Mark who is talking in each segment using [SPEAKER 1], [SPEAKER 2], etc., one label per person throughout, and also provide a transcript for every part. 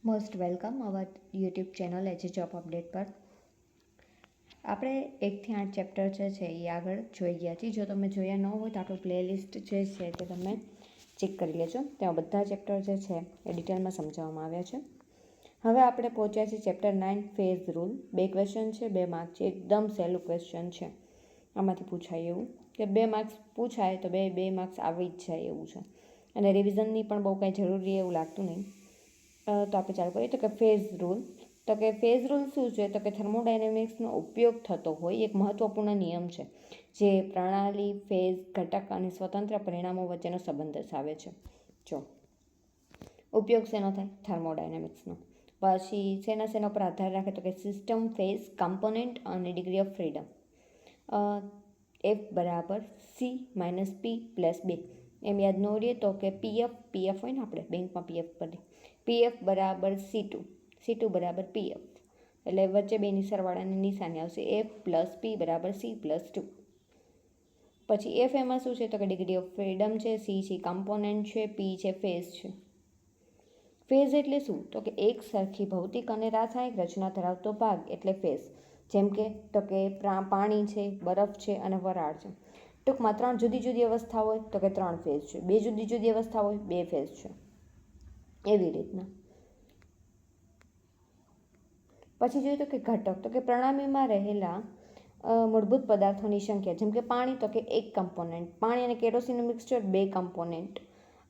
[SPEAKER 1] Most welcome our YouTube channel H job update પર. આપણે 1 થી 8 ચેપ્ટર જે છે એ આગળ જોઈ ગયા છીએ. જો તમે જોયા ન હોય તો આપણું પ્લેલિસ્ટ જે છે તે તમે ચેક કરી લેજો. ત્યાં બધા ચેપ્ટર જે છે એ ડિટેલમાં સમજાવવામાં આવ્યા છે. હવે આપણે પહોંચ્યા છીએ ચેપ્ટર 9 ફેઝ રૂલ. 2 ક્વેશ્ચન છે, 2 માર્ક છે. એકદમ સહેલું ક્વેશ્ચન છે. આમાંથી પૂછાય એવું કે 2 માર્ક્સ પૂછાય તો 2 માર્ક્સ આવી જ જાય એવું છે. અને રિવિઝનની પણ બહુ કાંઈ જરૂરી એવું લાગતું નહીં. તો આપણે ચાલુ કરીએ. તો કે ફેઝ રૂલ. તો કે ફેઝ રૂલ શું છે? તો કે થર્મોડાયનેમિક્સનો ઉપયોગ થતો હોય એક મહત્વપૂર્ણ નિયમ છે જે પ્રણાલી, ફેઝ, ઘટક અને સ્વતંત્ર પરિણામો વચ્ચેનો સંબંધ દર્શાવે છે. જો ઉપયોગ શેનો થાય? થર્મોડાયનેમિક્સનો. પછી શેના પર આધાર રાખે? તો કે સિસ્ટમ, ફેઝ, કમ્પોનેન્ટ અને ડિગ્રી ઓફ ફ્રીડમ. F બરાબર C-P+2 એમ યાદ ન રહીએ તો કે પીએફ હોય ને, આપણે બેંકમાં પીએફ કરીએ, પીએફ બરાબર C2 બરાબર પીએફ, એટલે વચ્ચે બેની સરવાળાની નિશાની આવશે F+P બરાબર C+2. પછી એફ એમાં શું છે? તો કે ડિગ્રી ઓફ ફ્રીડમ છે, સી છે કમ્પોનેન્ટ છે, પી છે ફેઝ છે. ફેઝ એટલે શું? તો કે એક સરખી ભૌતિક અને રાસાયણિક રચના ધરાવતો ભાગ એટલે ફેઝ. જેમ કે તો કે પાણી છે, બરફ છે અને વરાળ છે. ટૂંકમાં 3 જુદી જુદી અવસ્થા હોય તો કે 3 ફેઝ છે, 2 જુદી જુદી અવસ્થા હોય 2 ફેઝ છે, એવી રીતના. પછી જોઈએ તો કે ઘટક. તો કે પ્રણાલીમાં રહેલા મૂળભૂત પદાર્થોની સંખ્યા. જેમ કે પાણી તો કે 1 કમ્પોનેન્ટ, પાણી અને કેરોસીનનું મિક્સચર 2 કમ્પોનેન્ટ.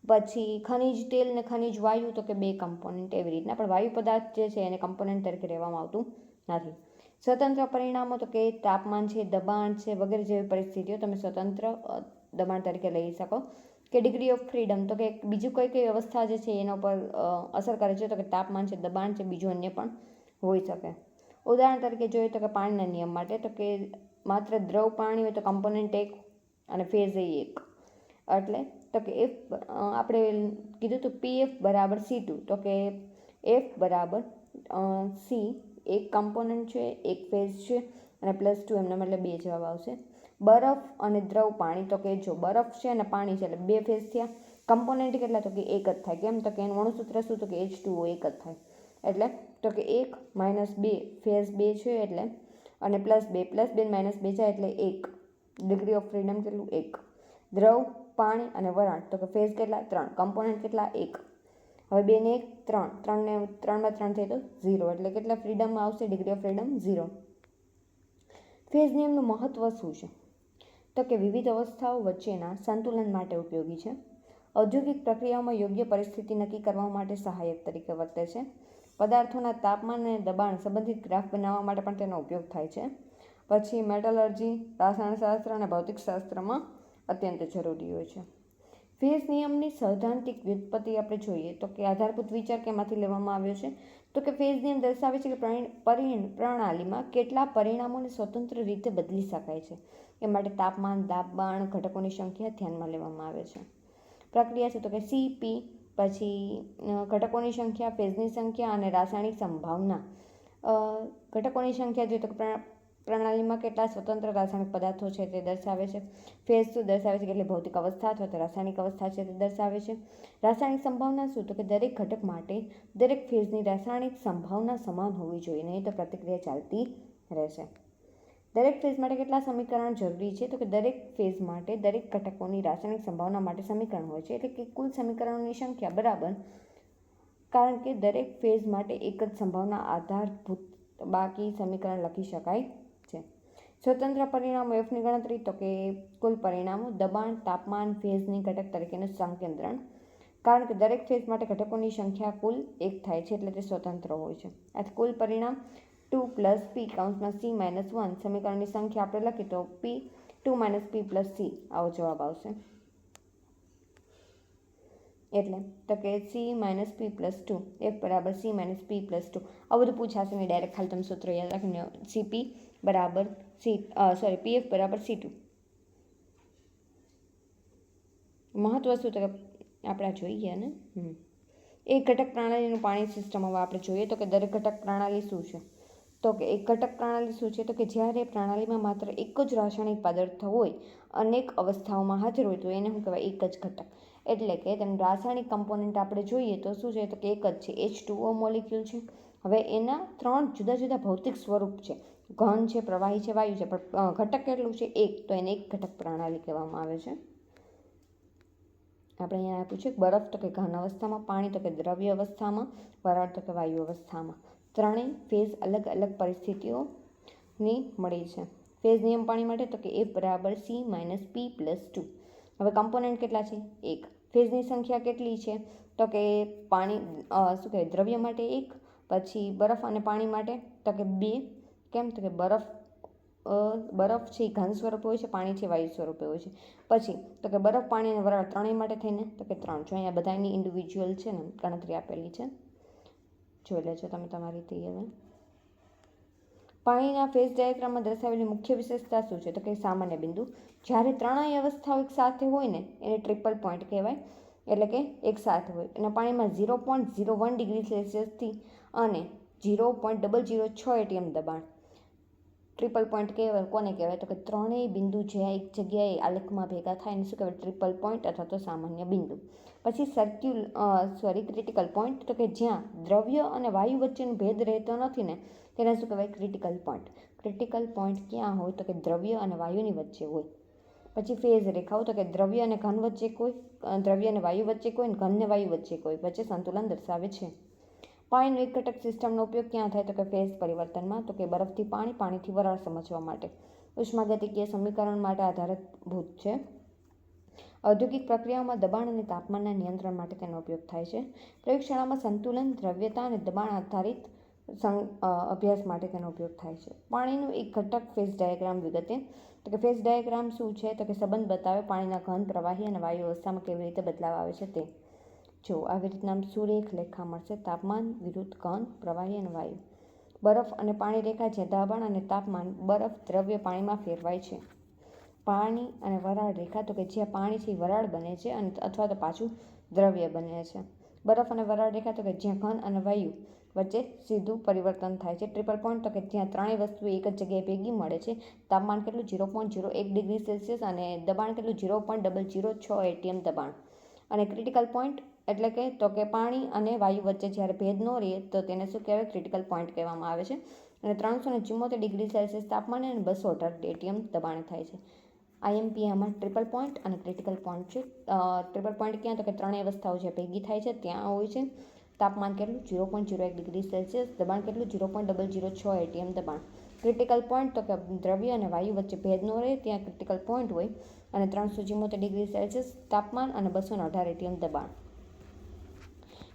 [SPEAKER 1] પછી ખનિજ તેલ ને ખનિજ વાયુ તો કે 2 કમ્પોનેન્ટ, એવી રીતના. પણ વાયુ પદાર્થ જે છે એને કમ્પોનેન્ટ તરીકે લેવામાં આવતું નથી. સ્વતંત્ર પરિણામો તો કે તાપમાન છે, દબાણ છે વગેરે જેવી પરિસ્થિતિઓ તમે સ્વતંત્ર દબાણ તરીકે લઈ શકો. કે ડિગ્રી ઓફ ફ્રીડમ તો કે બીજું કઈ અવસ્થા જે છે એના ઉપર અસર કરે છે. તો કે તાપમાન છે, દબાણ છે, બીજું અન્ય પણ હોઈ શકે. ઉદાહરણ તરીકે જોઈએ તો કે પાણીના નિયમ માટે તો કે માત્ર દ્રવ પાણી હોય તો કમ્પોનેન્ટ 1 અને ફેઝ 1. એટલે તો કે એફ આપણે કીધું તો પીએફ બરાબર C2, તો કે એફ બરાબર સી, 1 કમ્પોનન્ટ છે, 1 ફેઝ છે અને +2 એમના એટલે 2 જવાબ આવશે. બરફ અને દ્રવ પાણી તો કે જો બરફ છે અને પાણી છે એટલે 2 ફેઝ થયા. કમ્પોનન્ટ કેટલા? તો કે 1 જ થાય. કેમ? તો કે એનું અણુસૂત્ર શું? તો કે H2O 1 જ થાય. એટલે તો કે 1 - 2 ફેઝ 2 છે એટલે, અને +2 -2 જાય એટલે 1. ડિગ્રી ઓફ ફ્રીડમ કેટલું? 1. દ્રવ, પાણી અને વરાળ તો કે ફેઝ કેટલા? 3. કમ્પોનન્ટ કેટલા? 1. હવે 2 ને 1 3, 3 ને 3 માં 3 થાય તો 0, એટલે કેટલા ફ્રીડમ આવશે? Degree of freedom 0. ફેઝ નિયમનું મહત્વ શું છે? તો કે વિવિધ અવસ્થાઓ વચ્ચેના સંતુલન માટે ઉપયોગી છે. ઔદ્યોગિક પ્રક્રિયાઓમાં યોગ્ય પરિસ્થિતિ નક્કી કરવા માટે સહાયક તરીકે વર્તે છે. પદાર્થોના તાપમાન અને દબાણ સંબંધિત ગ્રાફ બનાવવા માટે પણ તેનો ઉપયોગ થાય છે. પછી મેટલર્જી, રસાયણશાસ્ત્ર અને ભૌતિકશાસ્ત્રમાં અત્યંત જરૂરી હોય છે. ફેઝ નિયમની સૈદ્ધાંતિક વ્યુત્પત્તિ આપણે જોઈએ તો કે આધારભૂત વિચાર કેમાંથી લેવામાં આવ્યો છે? તો કે ફેઝ નિયમ દર્શાવે છે કે પ્રણાલીમાં કેટલા પરિણામોને સ્વતંત્ર રીતે બદલી શકાય છે. એ માટે તાપમાન, દબાણ, ઘટકોની સંખ્યા ધ્યાનમાં લેવામાં આવે છે. પ્રક્રિયા છે તો કે CP, પછી ઘટકોની સંખ્યા, ફેઝની સંખ્યા અને રાસાયણિક સંભાવના. ઘટકોની સંખ્યા જોઈએ તો પ્રણાલીમાં કેટલા સ્વતંત્ર રાસાયણિક પદાર્થો છે તે દર્શાવે છે. ફેઝ શું દર્શાવે છે? કેટલી ભૌતિક અવસ્થા અથવા તો રાસાયણિક અવસ્થા છે તે દર્શાવે છે. રાસાયણિક સંભાવના શું? તો કે દરેક ઘટક માટે દરેક ફેઝની રાસાયણિક સંભાવના સમાન હોવી જોઈએ, નહીં તો પ્રતિક્રિયા ચાલતી રહેશે. દરેક ફેઝ માટે કેટલા સમીકરણ જરૂરી છે? તો કે દરેક ફેઝ માટે દરેક ઘટકોની રાસાયણિક સંભાવના માટે સમીકરણ હોય છે. એટલે કે કુલ સમીકરણોની સંખ્યા બરાબર, કારણ કે દરેક ફેઝ માટે એક જ સંભાવના આધારભૂત બાકી સમીકરણ લખી શકાય છે. સ્વતંત્ર પરિણામો Fની ગણતરી તો કે કુલ પરિણામો, દબાણ, તાપમાન, ફેઝની ઘટક તરીકેનું સંકેન્દ્રણ. કારણ કે દરેક ફેઝ માટે ઘટકોની સંખ્યા કુલ 1 થાય છે એટલે તે સ્વતંત્ર હોય છે. આથી કુલ પરિણામ 2 + P C-1 સમીકરણની સંખ્યા આપણે લખીએ તો P2 - P + C આવો જવાબ આવશે. એટલે તો કે C-P+2, F બરાબર C-P+2. આ બધું પૂછાશે નહીં, ડાયરેક્ટ ખાલી તમે સૂત્ર યાદ રાખીને CP બરાબર PF બરાબર C2. મહત્વ શું? તો કે આપણે જોઈએ ને એક ઘટક પ્રણાલીનું પાણી સિસ્ટમ. હવે આપણે જોઈએ તો કે દરેક ઘટક પ્રણાલી શું છે? તો કે એક ઘટક પ્રણાલી શું છે? તો કે જ્યારે પ્રણાલીમાં માત્ર એક જ રાસાયણિક પદાર્થ હોય, અનેક અવસ્થાઓમાં હાજર હોય તો એને શું કહેવાય? એક જ ઘટક. એટલે કે તેનું રાસાયણિક કમ્પોનન્ટ આપણે જોઈએ તો શું છે તો કે એક જ છે, H2O મોલિક્યુલ છે. હવે એના 3 જુદા જુદા ભૌતિક સ્વરૂપ છે, ઘન છે, પ્રવાહી છે, વાયુ છે, પણ ઘટક કેટલું છે? એક. તો એને એક ઘટક પ્રણાલી કહેવામાં આવે છે. આપણે અહીંયા આપ્યું છે બરફ તો કે ઘન અવસ્થામાં, પાણી તો કે દ્રવ્ય અવસ્થામાં, વરાળ તો કે વાયુ અવસ્થામાં. ત્રણેય ફેઝ અલગ અલગ પરિસ્થિતિઓની મળી છે. ફેઝ નિયમ પાણી માટે તો કે F = C - P + 2. હવે કમ્પોનન્ટ કેટલા છે? એક. ફેઝની સંખ્યા કેટલી છે? તો કે પાણી શું કહેવાય દ્રવ્ય માટે 1, પછી બરફ અને પાણી માટે તો કે 2. કેમ? તો કે બરફ છે એ ઘન સ્વરૂપે હોય છે, પાણી છે વાયુ સ્વરૂપે હોય છે. પછી તો કે બરફ, પાણી અને વરાળ ત્રણેય માટે થઈને તો કે 3. જો અહીંયા બધાની ઇન્ડિવિજ્યુઅલ છે ને ગણતરી આપેલી છે, જોઈ લેજો તમે તમારી રીતે. હવે પાણીના ફેઝ ડાયાગ્રામમાં દર્શાવેલી મુખ્ય વિશેષતા શું છે? તો કે સામાન્ય બિંદુ. જ્યારે ત્રણેય અવસ્થાઓ એક સાથે હોય ને એને ટ્રિપલ પોઈન્ટ કહેવાય, એટલે કે એક સાથે હોય. એના પાણીમાં 0.01 ડિગ્રી સેલ્સિયસથી અને 0.006 ATM દબાણ. ટ્રિપલ પોઈન્ટ કહેવાય. કોને કહેવાય? તો કે ત્રણેય બિંદુ જ્યાં એક જગ્યાએ આલેખમાં ભેગા થાય એને શું કહેવાય? ટ્રિપલ પોઈન્ટ અથવા તો સામાન્ય બિંદુ. પછી ક્રિટિકલ પોઈન્ટ તો કે જ્યાં દ્રવ્ય અને વાયુ વચ્ચેનો ભેદ રહેતો નથી ને તેને શું કહેવાય? Critical point. ક્રિટિકલ પોઈન્ટ ક્યાં હોય? તો કે દ્રવ્ય અને વાયુની વચ્ચે હોય. પછી ફેઝ રેખાઓ તો કે દ્રવ્ય અને ઘન વચ્ચે કોઈ, દ્રવ્ય અને વાયુ વચ્ચે કોઈ, ઘન ને વાયુ વચ્ચે કોઈ, વચ્ચે સંતુલન દર્શાવે છે. પાણીનો એક ઘટક સિસ્ટમનો ઉપયોગ ક્યાં થાય? તો કે ફેઝ પરિવર્તનમાં, તો કે બરફથી પાણી, પાણીથી વરાળ સમજવા માટે. ઉષ્માગતિકીય સમીકરણ માટે આધારભૂત છે. ઔદ્યોગિક પ્રક્રિયાઓમાં દબાણ અને તાપમાનના નિયંત્રણ માટે તેનો ઉપયોગ થાય છે. પ્રયોગશાળામાં સંતુલન, દ્રવ્યતા અને દબાણ આધારિત અભ્યાસ માટે તેનો ઉપયોગ થાય છે. પાણીનું એક ઘટક ફેઝ ડાયાગ્રામ વિગતે. તો કે ફેઝ ડાયાગ્રામ શું છે? તો કે સંબંધ બતાવે પાણીના ઘન, પ્રવાહી અને વાયુ અવસ્થામાં કેવી રીતે બદલાવ આવે છે તે. જો આવી રીતના સુરેખ રેખા મળશે, તાપમાન વિરુદ્ધ ઘન, પ્રવાહી અને વાયુ. બરફ અને પાણી રેખા છે, દબાણ અને તાપમાન બરફ, દ્રવ્ય પાણીમાં ફેરવાય છે. પાણી અને વરાળ રેખા તો કે જ્યાં પાણી છે વરાળ બને છે અને અથવા તો પાછું દ્રવ્ય બને છે. બરફ અને વરાળ રેખા તો કે જ્યાં ઘન અને વાયુ વચ્ચે સીધું પરિવર્તન થાય છે. ટ્રિપલ પોઈન્ટ તો કે જ્યાં ત્રણેય વસ્તુ એક જ જગ્યાએ ભેગી મળે છે. તાપમાન કેટલું? 0.01 ડિગ્રી સેલ્સિયસ અને દબાણ કેટલું? 0.006 ATM દબાણ. અને ક્રિટિકલ પોઈન્ટ એટલે કે તો કે પાણી અને વાયુ વચ્ચે જ્યારે ભેદ ન રહે તો તેને શું કહેવાય? ક્રિટિકલ પોઈન્ટ કહેવામાં આવે છે. અને 374 ડિગ્રી સેલ્સિયસ તાપમાને અને 218 ATM દબાણે થાય છે. IMP આમાં ટ્રિપલ પોઈન્ટ અને ક્રિટિકલ પોઈન્ટ છે. ટ્રિપલ પોઈન્ટ ક્યાં? તો કે ત્રણેય અવસ્થાઓ જે ભેગી થાય છે ત્યાં હોય છે. તાપમાન કેટલું? 0.01 ડિગ્રી સેલ્સિયસ. દબાણ કેટલું? 0.006 ATM દબાણ. ક્રિટિકલ પોઈન્ટ તો કે દ્રવ્ય અને વાયુ વચ્ચે ભેદ ન રહે ત્યાં ક્રિટિકલ પોઈન્ટ હોય. અને 374 ડિગ્રી સેલ્સિયસ તાપમાન અને 218 ATM દબાણ.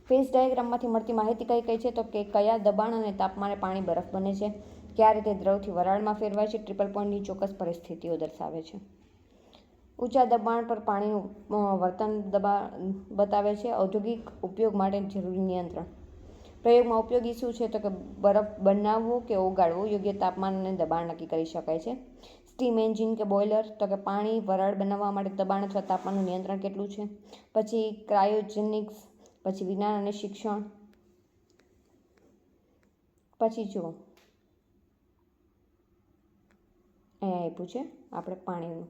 [SPEAKER 1] ફેઝ ડાયાગ્રામમાંથી મળતી માહિતી કઈ કઈ છે? તો કે કયા દબાણ અને તાપમાને પાણી બરફ બને છે, ક્યારે તે દ્રવથી વરાળમાં ફેરવાય છે. ટ્રિપલ પોઈન્ટની ચોક્કસ પરિસ્થિતિઓ દર્શાવે છે. ઊંચા દબાણ પર પાણીનું વર્તન બતાવે છે. ઔદ્યોગિક ઉપયોગ માટે જરૂરી નિયંત્રણ. પ્રયોગમાં ઉપયોગી શું છે? તો કે બરફ બનાવવો કે ઓગાળવો યોગ્ય તાપમાન અને દબાણ નક્કી કરી શકાય છે. સ્ટીમ એન્જિન કે બોઇલર તો કે પાણી, વરાળ બનાવવા માટે દબાણ અથવા તાપમાનનું નિયંત્રણ કેટલું છે. પછી ક્રાયોજેનિક્સ, પછી વિજ્ઞાન અને શિક્ષણ. પછી જુઓ અહીંયા આપ્યું છે આપણે પાણીનું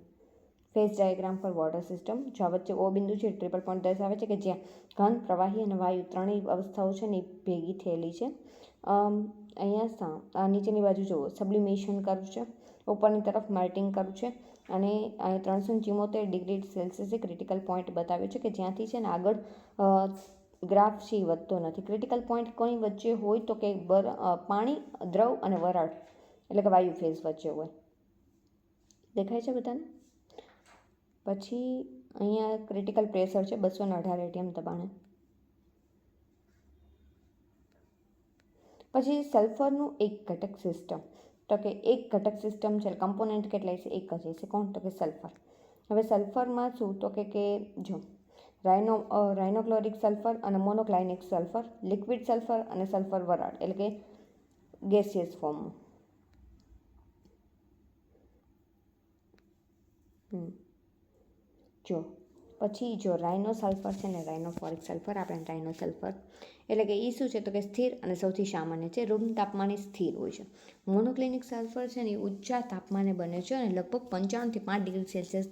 [SPEAKER 1] phase diagram for water system. જો વચ્ચે O બિંદુ છે ટ્રિપલ પોઈન્ટ દર્શાવે છે કે જ્યાં ઘન, પ્રવાહી અને વાયુ ત્રણેય અવસ્થાઓ છે ને એ ભેગી થયેલી છે. અહીંયા નીચેની બાજુ જુઓ સબ્લિમેશન કર્વ છે, ઉપરની તરફ મેલ્ટિંગ કર્વ છે અને અહીં 374 ડિગ્રી સેલ્સિયસે ક્રિટિકલ પોઈન્ટ બતાવ્યો છે કે જ્યાંથી છે ને આગળ ગ્રાફ છે એ વધતો નથી. ક્રિટિકલ પોઈન્ટ કઈ વચ્ચે હોય? તો કે પાણી, દ્રવ અને વરાળ એટલે કે વાયુ ફેઝ વચ્ચે હોય. દેખાય છે બધાને? પછી અહીંયા ક્રિટિકલ પ્રેશર છે 218 ATM દબાણે. પછી સલ્ફરનું એક ઘટક સિસ્ટમ. તો કે એક ઘટક સિસ્ટમ છે, કમ્પોનન્ટ કેટલાય છે? એક જ છે. કોણ? તો કે સલ્ફર. હવે સલ્ફરમાં શું? તો કે જો રાઇનોક્લોરિક સલ્ફર અને મોનોક્લાઇનિક સલ્ફર, લિક્વિડ સલ્ફર અને સલ્ફર વરાળ એટલે કે ગેસિયસ ફોર્મમાં. જો પછી જો રાઇનો સલ્ફર છે ને રાઇનોફોરિક સલ્ફર, આપણે રાઇનો સલ્ફર એટલે કે એ શું છે? તો કે સ્થિર અને સૌથી સામાન્ય છે, રૂમ તાપમાને સ્થિર હોય છે. મોનોક્લિનિક સલ્ફર છે ને એ ઊંચા તાપમાને બને છે અને લગભગ 95 થી 5 ડિગ્રી સેલ્સિયસ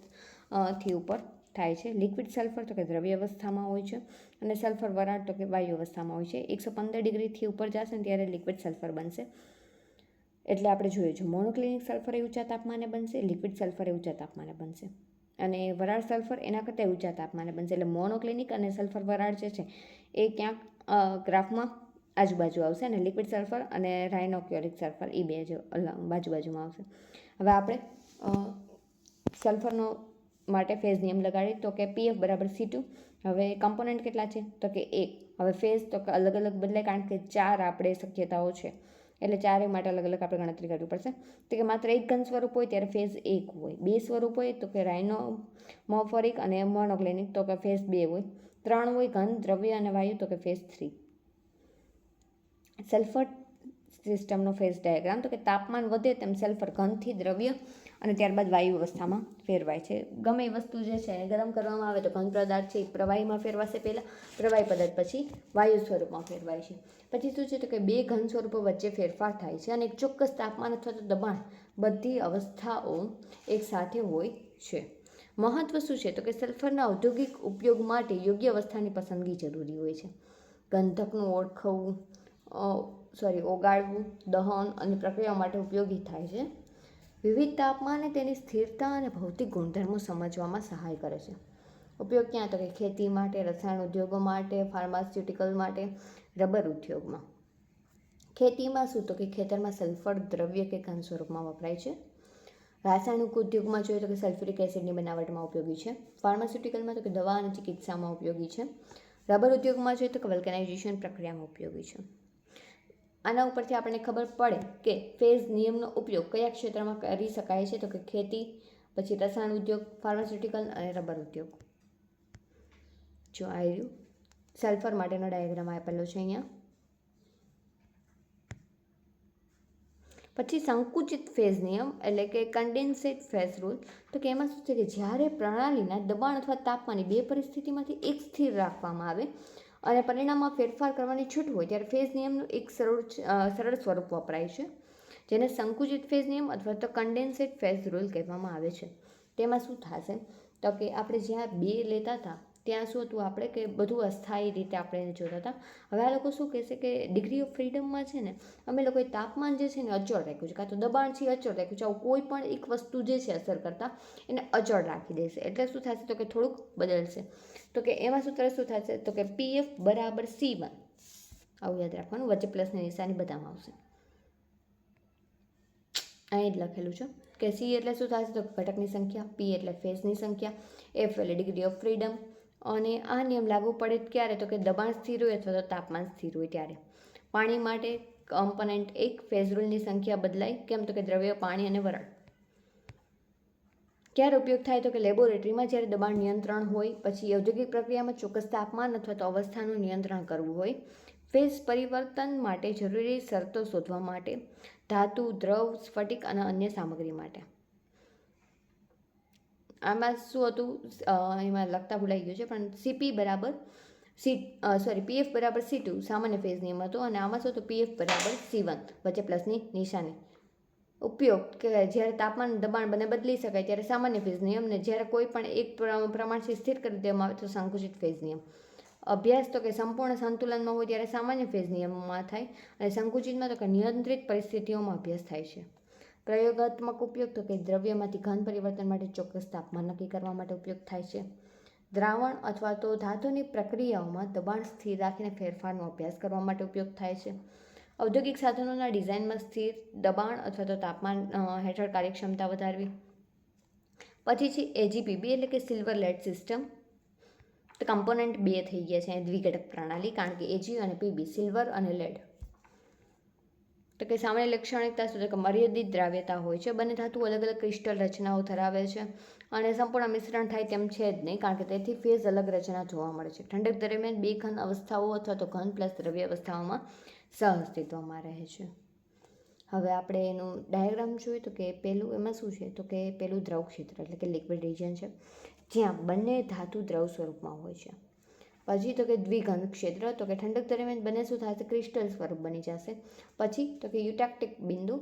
[SPEAKER 1] થી ઉપર થાય છે. લિક્વિડ સલ્ફર તો કે દ્રવ્ય અવસ્થામાં હોય છે અને સલ્ફર વરાળ તો કે વાયુ અવસ્થામાં હોય છે. 115 ડિગ્રીથી ઉપર જશે ને ત્યારે લિક્વિડ સલ્ફર બનશે. એટલે આપણે જોઈએ છે મોનોક્લિનિક સલ્ફર એ ઊંચા તાપમાને બનશે, લિક્વિડ સલ્ફર એ ઊંચા તાપમાને બનશે અને વરાળ સલ્ફર એના કરતાં ઊંચા તાપમાને બનશે. એટલે મોનોક્લિનિક અને સલ્ફર વરાળ જે છે એ ક્યાંક ગ્રાફમાં આજુબાજુ આવશે અને લિક્વિડ સલ્ફર અને રાઇનોક્યોરિક સલ્ફર એ બે બાજુમાં આવશે. હવે આપણે સલ્ફરનો માટે ફેઝ નિયમ લગાડીએ તો કે PF બરાબર C2. હવે કમ્પોનન્ટ કેટલા છે તો કે 1. હવે ફેઝ તો કે અલગ અલગ બદલાય કારણ કે 4 આપણે શક્યતાઓ છે એટલે ચારે માટે અલગ અલગ આપણે ગણતરી કરવી પડશે. તો કે માત્ર એક ઘન સ્વરૂપ હોય ત્યારે ફેઝ 1 હોય, 2 સ્વરૂપ હોય તો કે રાઇનોમોફોરિક અને મોનોક્લિનિક તો કે ફેઝ 2 હોય, 3 હોય ઘન, દ્રવ્ય અને વાયુ તો કે ફેઝ 3. સલ્ફર સિસ્ટમનો ફેઝ ડાયાગ્રામ તો કે તાપમાન વધે તેમ સલ્ફર ઘનથી દ્રવ્ય અને ત્યારબાદ વાયુ અવસ્થામાં ફેરવાય છે. ગમે એ વસ્તુ જે છે એને ગરમ કરવામાં આવે તો ઘન પદાર્થ છે એ પ્રવાહીમાં ફેરવાશે, પહેલાં પ્રવાહી પદાર્થ પછી વાયુ સ્વરૂપમાં ફેરવાય છે. પછી શું છે તો કે બે ઘન સ્વરૂપો વચ્ચે ફેરફાર થાય છે અને એક ચોક્કસ તાપમાન અથવા તો દબાણ બધી અવસ્થાઓ એક સાથે હોય છે. મહત્વ શું છે તો કે સલ્ફરના ઔદ્યોગિક ઉપયોગ માટે યોગ્ય અવસ્થાની પસંદગી જરૂરી હોય છે. ગંધકનું ઓગાળવું, દહન અને પ્રક્રિયા માટે ઉપયોગી થાય છે. વિવિધ તાપમાને તેની સ્થિરતા અને ભૌતિક ગુણધર્મો સમજવામાં સહાય કરે છે. ઉપયોગ ક્યાં તો કે ખેતી માટે, રસાયણ ઉદ્યોગો માટે, ફાર્માસ્યુટિકલ માટે, રબર ઉદ્યોગમાં. ખેતીમાં શું તો કે ખેતરમાં સલ્ફર દ્રવ્ય કે ઘન સ્વરૂપમાં વપરાય છે. રાસાયણિક ઉદ્યોગમાં જોઈએ તો કે સલ્ફ્યુરિક એસિડની બનાવટમાં ઉપયોગી છે. ફાર્માસ્યુટિકલમાં તો કે દવા અને ચિકિત્સામાં ઉપયોગી છે. રબર ઉદ્યોગમાં જોઈએ તો કે વલ્કેનાઇઝેશન પ્રક્રિયામાં ઉપયોગી છે. આના ઉપરથી આપણને ખબર પડે કે ફેઝ નિયમનો ઉપયોગ કયા ક્ષેત્રમાં કરી શકાય છે તો કે ખેતી, પછી રસાયણ ઉદ્યોગ, ફાર્માસ્યુટિકલ અને રબર ઉદ્યોગ. જો આ રહ્યું સલ્ફર માટેનો ડાયાગ્રામ આપેલો છે અહીંયા. પછી સંકુચિત ફેઝ નિયમ એટલે કે કન્ડેન્સેટ ફેઝ રૂલ. તો કે એમાં શું છે કે જ્યારે પ્રણાલીના દબાણ અથવા તાપમાનની બે પરિસ્થિતિમાંથી એક સ્થિર રાખવામાં આવે અને પરિણામમાં ફેરફાર કરવાની છૂટ હોય ત્યારે ફેઝ નિયમનું એક સરળ સ્વરૂપ વપરાય છે જેને સંકુચિત ફેઝ નિયમ અથવા તો કન્ડેન્સેટ ફેઝ રૂલ કહેવામાં આવે છે. તેમાં શું થશે તો કે આપણે જ્યાં બે લેતા હતા ત્યાં શું હતું આપણે કે બધું અસ્થાયી રીતે આપણે એને જોતા હતા. હવે આ લોકો શું કહેશે કે ડિગ્રી ઓફ ફ્રીડમમાં છે ને અમે લોકોએ તાપમાન જે છે ને અચળ રાખ્યું છે, કાં તો દબાણ છે અચળ રાખ્યું છે. આવું કોઈ પણ એક વસ્તુ જે છે અસર કરતાં એને અચળ રાખી દેશે એટલે શું થશે તો કે થોડુંક બદલશે. તો કે એમાં શું થશે તો કે PF બરાબર C1. આવું યાદ રાખવાનું, વચ્ચે પ્લસની નિશાની બધામાં આવશે. અહીં જ લખેલું છે કે C એટલે શું થશે તો ઘટકની સંખ્યા, P એટલે ફેઝની સંખ્યા, F એટલે ડિગ્રી ઓફ ફ્રીડમ. અને આ નિયમ લાગુ પડે ક્યારે તો કે દબાણ સ્થિર હોય અથવા તો તાપમાન સ્થિર હોય ત્યારે. પાણી માટે કમ્પોનન્ટ 1 ફેઝ રૂલની સંખ્યા બદલાય કેમ તો કે દ્રવ્ય, પાણી અને વરાળ. ક્યારે ઉપયોગ થાય તો કે લેબોરેટરીમાં જ્યારે દબાણ નિયંત્રણ હોય, પછી ઔદ્યોગિક પ્રક્રિયામાં ચોક્કસ તાપમાન અથવા તો અવસ્થાનું નિયંત્રણ કરવું હોય, ફેઝ પરિવર્તન માટે જરૂરી શરતો શોધવા માટે, ધાતુ, દ્રવ, સ્ફટિક અને અન્ય સામગ્રી માટે. આમાં શું હતું એમાં લખતા ભૂલાઈ ગયું છે પણ PF બરાબર C2 સામાન્ય ફેઝ નિયમ હતો અને આમાં શું હતું PF બરાબર C1 વચ્ચે પ્લસની નિશાની. ઉપયોગ કે જ્યારે તાપમાન દબાણ બંને બદલી શકાય ત્યારે સામાન્ય ફેઝ નિયમ ને જ્યારે કોઈ પણ એક પ્રમાણથી સ્થિર કરી દેવામાં આવે તો સંકુચિત ફેઝ નિયમ. અભ્યાસ તો કે સંપૂર્ણ સંતુલનમાં હોય ત્યારે સામાન્ય ફેઝ નિયમમાં થાય અને સંકુચિતમાં તો કે નિયંત્રિત પરિસ્થિતિઓમાં અભ્યાસ થાય છે. પ્રયોગાત્મક ઉપયોગ તો કે દ્રવ્યમાંથી ઘન પરિવર્તન માટે ચોક્કસ તાપમાન નક્કી કરવા માટે ઉપયોગ થાય છે. દ્રાવણ અથવા તો ધાતુની પ્રક્રિયાઓમાં દબાણ સ્થિર રાખીને ફેરફારનો અભ્યાસ કરવા માટે ઉપયોગ થાય છે. ઔદ્યોગિક સાધનોના ડિઝાઇનમાં સ્થિર દબાણ અથવા તો તાપમાન હેઠળ કાર્યક્ષમતા વધારવી. પછી છે AGPB એટલે કે સિલ્વર લેડ સિસ્ટમ. તો કમ્પોનન્ટ 2 થઈ ગયા છે દ્વિઘટક પ્રણાલી કારણ કે AG અને PB સિલ્વર અને લેડ. તો કે સામાન્ય લાક્ષણિકતા શું છે કે મર્યાદિત દ્રાવ્યતા હોય છે, બંને ધાતુ અલગ અલગ ક્રિસ્ટલ રચનાઓ ધરાવે છે અને સંપૂર્ણ મિશ્રણ થાય તેમ છે જ નહીં કારણ કે તેથી ફેઝ અલગ રચના જોવા મળે છે. ઠંડક દરમિયાન બે ઘન અવસ્થાઓ અથવા તો ઘન પ્લસ દ્રવ્ય અવસ્થાઓમાં સહઅસ્તિત્વમાં રહે છે. હવે આપણે એનું ડાયાગ્રામ જોઈએ તો કે પહેલું એમાં શું છે તો કે પહેલું દ્રવ ક્ષેત્ર એટલે કે લિક્વિડ રિજન છે જ્યાં બંને ધાતુ દ્રવ સ્વરૂપમાં હોય છે. પછી તો કે દ્વિઘન ક્ષેત્ર તો કે ઠંડક દરમિયાન બંને શું થશે ક્રિસ્ટલ સ્વરૂપ બની જશે. પછી તો કે યુટેક્ટિક બિંદુ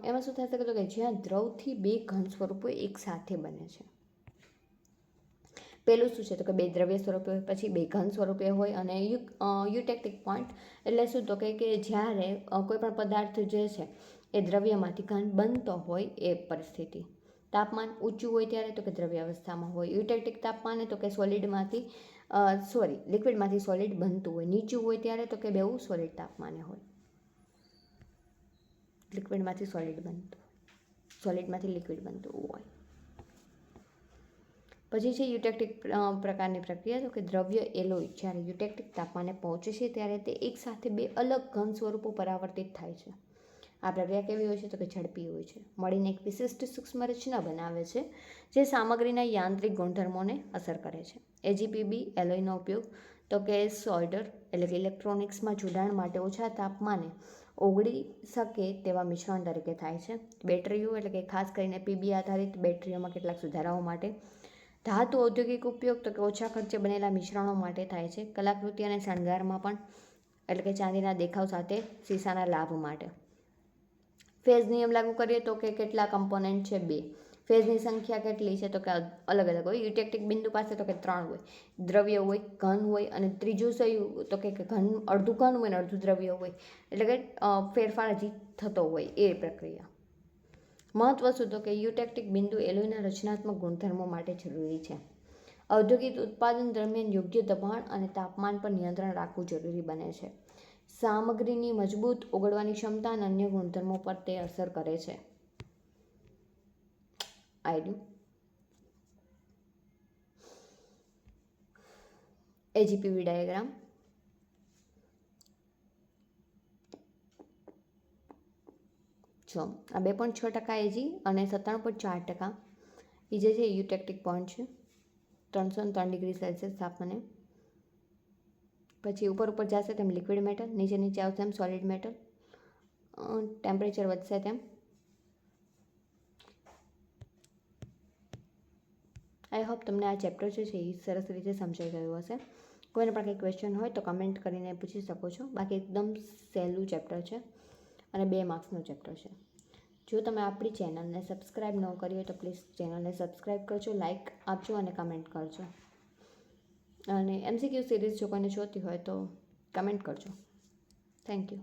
[SPEAKER 1] એમાં શું થશે તો કે જ્યાં દ્રવથી બે ઘન સ્વરૂપો એક સાથે બને છે. પહેલું શું છે તો કે બે દ્રવ્ય સ્વરૂપે હોય, પછી બે ઘન સ્વરૂપે હોય. અને યુટેક્ટિક પોઈન્ટ એટલે શું તો કે જ્યારે કોઈ પણ પદાર્થ જે છે એ દ્રવ્યમાંથી ઘન બનતો હોય એ પરિસ્થિતિ. તાપમાન ઊંચું હોય ત્યારે તો કે દ્રવ્ય અવસ્થામાં હોય. યુટેક્ટિક તાપમાને તો કે સોલિડમાંથી લિક્વિડમાંથી સોલિડ બનતું હોય. નીચું હોય ત્યારે તો કે બેવું સોલિડ તાપમાને હોય, લિક્વિડમાંથી સોલિડ બનતું હોય, સોલિડમાંથી લિક્વિડ બનતું હોય. પછી છે યુટેક્ટિક પ્રકારની પ્રક્રિયા, તો કે દ્રવ્ય એલોય જ્યારે યુટેક્ટિક તાપમાને પહોંચે છે ત્યારે તે એકસાથે બે અલગ ઘન સ્વરૂપો પરાવર્તિત થાય છે. આ પ્રક્રિયા કેવી હોય છે તો કે ઝડપી હોય છે, મળીને એક વિશિષ્ટ સૂક્ષ્મ રચના બનાવે છે જે સામગ્રીના યાંત્રિક ગુણધર્મોને અસર કરે છે. એજીપીબી એલોયનો ઉપયોગ તો કે સોલ્ડર એટલે કે ઇલેક્ટ્રોનિક્સમાં જોડાણ માટે ઓછા તાપમાને ઓગળી શકે તેવા મિશ્રણ તરીકે થાય છે. બેટરીઓ એટલે કે ખાસ કરીને પીબી આધારિત બેટરીઓમાં કેટલાક સુધારાઓ માટે. ધાતુ ઔદ્યોગિક ઉપયોગ તો કે ઓછા ખર્ચે બનેલા મિશ્રણો માટે થાય છે. કલાકૃતિ અને શણગારમાં પણ એટલે કે ચાંદીના દેખાવ સાથે શીશાના લાભ માટે. ફેઝ નિયમ લાગુ કરીએ તો કે કેટલા કમ્પોનન્ટ છે? 2. ફેઝની સંખ્યા કેટલી છે તો કે અલગ અલગ હોય. યુટેક્ટિક બિંદુ પાસે તો કે 3 હોય, દ્રવ્ય હોય, ઘન હોય, અને ત્રીજું સંયુગ તો કે ઘન અડધું ઘન હોય અને અડધું દ્રવ્ય હોય, એટલે કે ફેરફાર હજી થતો હોય એ પ્રક્રિયા. મહત્વ શું તો કે યુટેક્ટિક બિંદુ એલોયના રચનાત્મક ગુણધર્મો માટે જરૂરી છે. ઔદ્યોગિક ઉત્પાદન દરમિયાન યોગ્ય દબાણ અને તાપમાન પર નિયંત્રણ રાખવું જરૂરી બને છે. સામગ્રીની મજબૂત ઓગળવાની ક્ષમતા અને અન્ય ગુણધર્મો પર તે અસર કરે છે. એજીપીવી ડાયાગ્રામ. જો આ 2.6% એજી અને 97.4% એ જે છે યુટેક્ટિક પોઈન્ટ છે 303 ડિગ્રી સેલ્સિયસ તાપમાને. પછી ઉપર જશે તેમ લિક્વિડ મેટલ, નીચે આવશે તેમ સોલિડ મેટલ. ટેમ્પરેચર વધશે તેમ. આઈ હોપ તમને આ ચેપ્ટર જે છે એ સરસ રીતે સમજાઈ ગયું હશે. કોઈને પણ કંઈ ક્વેશ્ચન હોય તો કમેન્ટ કરીને પૂછી શકો છો. બાકી એકદમ સહેલું ચેપ્ટર છે અને 2 માર્ક્સનું ચેપ્ટર છે. જો તમે આપણી ચેનલને સબસ્ક્રાઈબ ન કરી હોય તો પ્લીઝ ચેનલને સબસ્ક્રાઈબ કરજો, લાઇક આપજો અને કમેન્ટ કરજો. અને MCQ સિરીઝ જો કોઈને જોતી હોય તો કમેન્ટ કરજો. Thank you.